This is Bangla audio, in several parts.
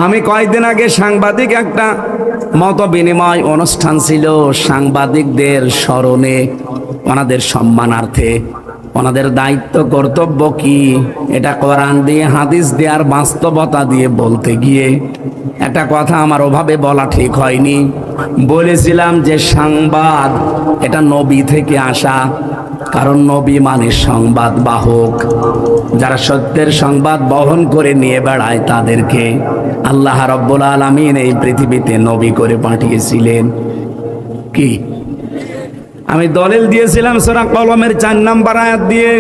আমি কয়েকদিন আগে সাংবাদিক একটা মত বিনিময় অনুষ্ঠান ছিল, সাংবাদিকদের স্মরণে, ওনাদের সম্মানার্থে, ওনাদের দায়িত্ব কর্তব্য কি এটা কোরআন দিয়ে, হাদিস দিয়ে আর বাস্তবতা দিয়ে বলতে গিয়ে একটা কথা আমার ওভাবে বলা ঠিক হয়নি। বলেছিলাম যে সংবাদ এটা নবী থেকে আসা, কারণ নবী মানে সংবাদ বাহক। যারা সত্যের সংবাদ বহন করে নিয়ে বেড়ায় তাদেরকে আল্লাহ রাব্বুল আলামিন এই পৃথিবীতে নবী করে পাঠিয়েছিলেন। কি আমি দলিল দিয়েছিলাম সূরা কলমের 4 নম্বর আয়াত দিয়ে,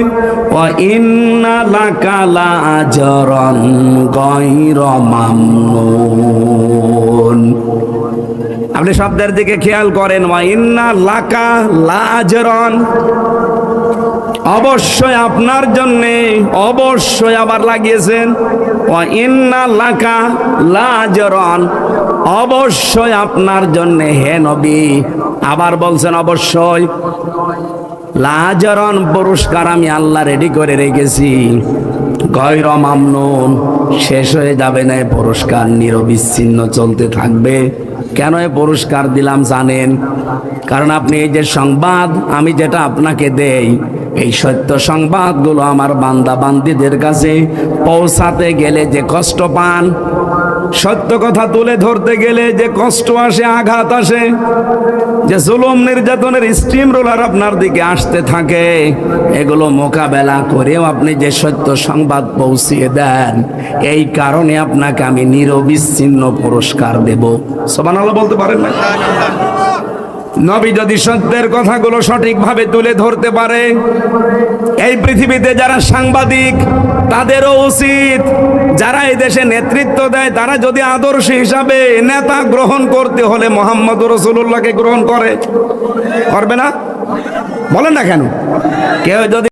ওয়া ইন্না লাকা লাআজরান গায়রা মামনুন। আপনি শব্দের দিকে খেয়াল করেন, ওয়া ইন্না লাকা লাআজরান, অবশ্যই আপনার জন্যে, অবশ্যই আবার লাগিয়েছেন ওয়া ইন্না লাকা লাআজরান, অবশ্যই আপনার জন্যে হে নবী, আবার বলছেন অবশ্যই লাআজরান, পুরস্কার আমি আল্লাহ রেডি করে রেখেছি। গায়রা মামনুন, শেষ হয়ে যাবে না এই পুরস্কার, নিরবিচ্ছিন্ন চলতে থাকবে। কেন এই পুরস্কার দিলাম জানেন? কারণ আপনি এই যে সংবাদ আমি যেটা আপনাকে দেই, এই সত্য সংবাদগুলো আমার বান্দা বান্দীদের কাছে পৌঁছাতে গেলে যে কষ্ট পান, সত্য কথা তুলে ধরতে গেলে যে কষ্ট আসে, আঘাত আসে, যে জুলুম নির্যাতনের স্টিম রোলার আপনার দিকে আসতে থাকে, এগুলো মোকাবেলা করেও আপনি যে সত্য সংবাদ পৌঁছিয়ে দেন, এই কারণে আপনাকে আমি নিরবিচ্ছিন্ন পুরস্কার দেব। সুবহানাল্লাহ বলতে পারেন না? নবী যদি সত্যের কথাগুলো সঠিকভাবে তুলে ধরতে পারে, এই পৃথিবীতে যারা সাংবাদিক তাদেরও উচিত, যারা এই দেশে নেতৃত্ব দেয় তারা যদি আদর্শ হিসাবে নেতা গ্রহণ করতে হলে মুহাম্মদুর রাসূলুল্লাহকে গ্রহণ করবে না? বলেন না কেন? কেউ যদি